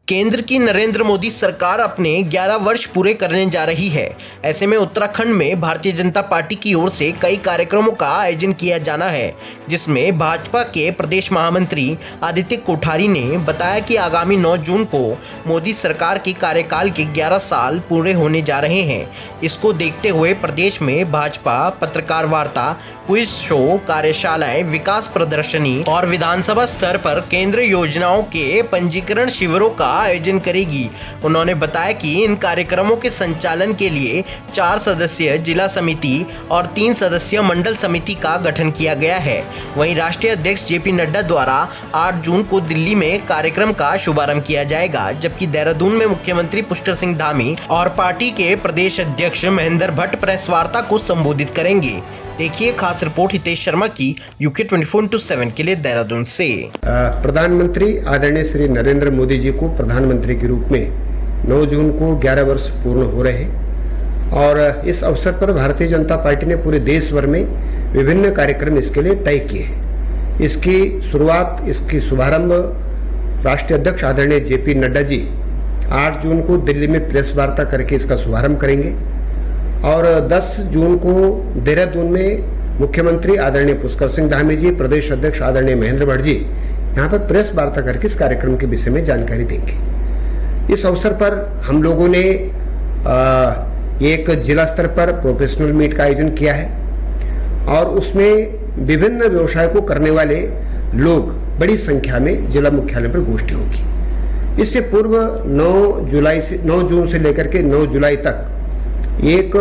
केंद्र की नरेंद्र मोदी सरकार अपने 11 वर्ष पूरे करने जा रही है। ऐसे में उत्तराखंड में भारतीय जनता पार्टी की ओर से कई कार्यक्रमों का आयोजन किया जाना है, जिसमें भाजपा के प्रदेश महामंत्री आदित्य कोठारी ने बताया कि आगामी 9 जून को मोदी सरकार के कार्यकाल के 11 साल पूरे होने जा रहे हैं। इसको देखते हुए प्रदेश में भाजपा पत्रकार वार्ता, क्विज शो, कार्यशालाएं, विकास प्रदर्शनी और विधानसभा स्तर पर केंद्र योजनाओं के पंजीकरण शिविरों का आयोजन करेगी। उन्होंने बताया कि इन कार्यक्रमों के संचालन के लिए 4 सदस्यीय जिला समिति और 3 सदस्यीय मंडल समिति का गठन किया गया है। वहीं राष्ट्रीय अध्यक्ष जेपी नड्डा द्वारा 8 जून को दिल्ली में कार्यक्रम का शुभारंभ किया जाएगा, जबकि देहरादून में मुख्यमंत्री पुष्कर सिंह धामी और पार्टी के प्रदेश अध्यक्ष महेंद्र भट्ट प्रेस वार्ता को संबोधित करेंगे। देखिए खास रिपोर्ट हितेश शर्मा की UK 24/7 के लिए देहरादून से। प्रधानमंत्री आदरणीय श्री नरेंद्र मोदी जी को प्रधानमंत्री के रूप में 9 जून को 11 वर्ष पूर्ण हो रहे हैं और इस अवसर पर भारतीय जनता पार्टी ने पूरे देश भर में विभिन्न कार्यक्रम इसके लिए तय किए हैं। इसकी शुरुआत, इसकी शुभारंभ राष्ट्रीय अध्यक्ष आदरणीय जेपी नड्डा जी 8 जून को दिल्ली में प्रेस वार्ता करके इसका शुभारंभ करेंगे और 10 जून को देहरादून में मुख्यमंत्री आदरणीय पुष्कर सिंह धामी जी, प्रदेश अध्यक्ष आदरणीय महेंद्र भट्ट जी यहाँ पर प्रेस वार्ता करके इस कार्यक्रम के विषय में जानकारी देंगे। इस अवसर पर हम लोगों ने एक जिला स्तर पर प्रोफेशनल मीट का आयोजन किया है और उसमें विभिन्न व्यवसाय को करने वाले लोग बड़ी संख्या में जिला मुख्यालय पर गोष्ठी होगी। इससे पूर्व 9 जून से लेकर के 9 जुलाई तक एक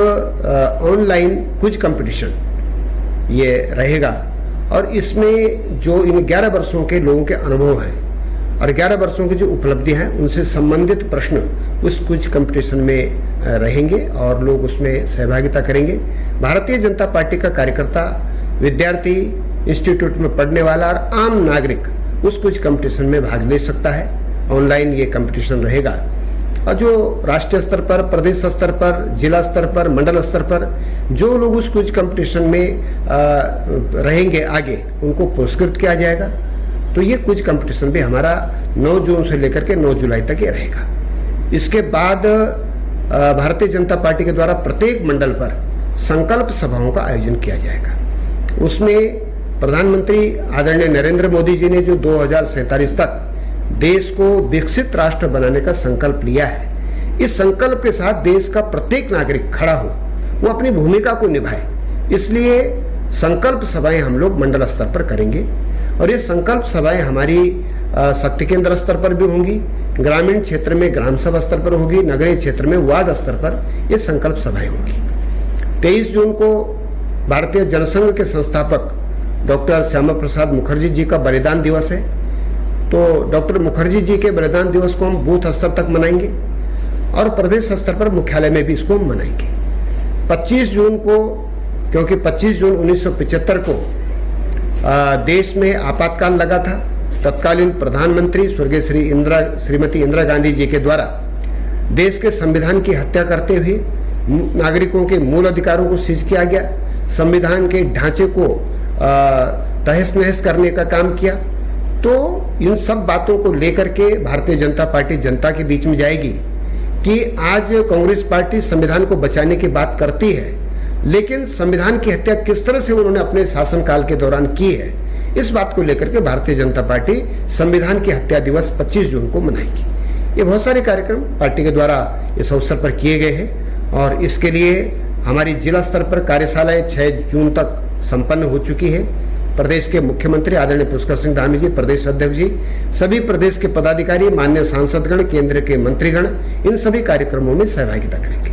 ऑनलाइन क्विज कंपटीशन ये रहेगा और इसमें जो इन 11 वर्षों के लोगों के अनुभव हैं और 11 वर्षों की जो उपलब्धि हैं उनसे संबंधित प्रश्न उस क्विज कंपटीशन में रहेंगे और लोग उसमें सहभागिता करेंगे। भारतीय जनता पार्टी का कार्यकर्ता, विद्यार्थी, इंस्टीट्यूट में पढ़ने वाला और आम नागरिक उस क्विज कंपटीशन में भाग ले सकता है। ऑनलाइन ये कंपटीशन रहेगा और जो राष्ट्रीय स्तर पर, प्रदेश स्तर पर, जिला स्तर पर, मंडल स्तर पर जो लोग उस क्विज कंपटीशन में रहेंगे आगे, उनको पुरस्कृत किया जाएगा। तो ये क्विज कंपटीशन भी हमारा 9 जून से लेकर के 9 जुलाई तक ये रहेगा। इसके बाद भारतीय जनता पार्टी के द्वारा प्रत्येक मंडल पर संकल्प सभाओं का आयोजन किया जाएगा। उसमें प्रधानमंत्री आदरणीय नरेंद्र मोदी जी ने जो 2047 तक देश को विकसित राष्ट्र बनाने का संकल्प लिया है, इस संकल्प के साथ देश का प्रत्येक नागरिक खड़ा हो, वो अपनी भूमिका को निभाए। इसलिए संकल्प सभाएं हम लोग मंडल स्तर पर करेंगे और ये संकल्प सभाएं हमारी शक्ति केंद्र स्तर पर भी होंगी, ग्रामीण क्षेत्र में ग्राम सभा स्तर पर होगी, नगरीय क्षेत्र में वार्ड स्तर पर ये संकल्प सभाएं होगी। 23 जून को भारतीय जनसंघ के संस्थापक डॉक्टर श्यामा प्रसाद मुखर्जी जी का बलिदान दिवस है, तो डॉक्टर मुखर्जी जी के बलिदान दिवस को हम बूथ स्तर तक मनाएंगे और प्रदेश स्तर पर मुख्यालय में भी इसको मनाएंगे। 25 जून को, क्योंकि 25 जून 1975 को देश में आपातकाल लगा था, तत्कालीन प्रधानमंत्री स्वर्गीय श्रीमती इंदिरा गांधी जी के द्वारा देश के संविधान की हत्या करते हुए नागरिकों के मूल अधिकारों को सीज किया गया, संविधान के ढांचे को तहस नहस करने का काम किया। तो इन सब बातों को लेकर के भारतीय जनता पार्टी जनता के बीच में जाएगी कि आज कांग्रेस पार्टी संविधान को बचाने की बात करती है, लेकिन संविधान की हत्या किस तरह से उन्होंने अपने शासनकाल के दौरान की है, इस बात को लेकर के भारतीय जनता पार्टी संविधान की हत्या दिवस 25 जून को मनाएगी। ये बहुत सारे कार्यक्रम पार्टी के द्वारा इस अवसर पर किए गए हैं और इसके लिए हमारी जिला स्तर पर कार्यशालाएं 6 जून तक संपन्न हो चुकी है। प्रदेश के मुख्यमंत्री आदरणीय पुष्कर सिंह धामी जी, प्रदेश अध्यक्ष जी, सभी प्रदेश के पदाधिकारी, माननीय सांसदगण, केंद्र के मंत्रीगण इन सभी कार्यक्रमों में सहभागिता करेंगे।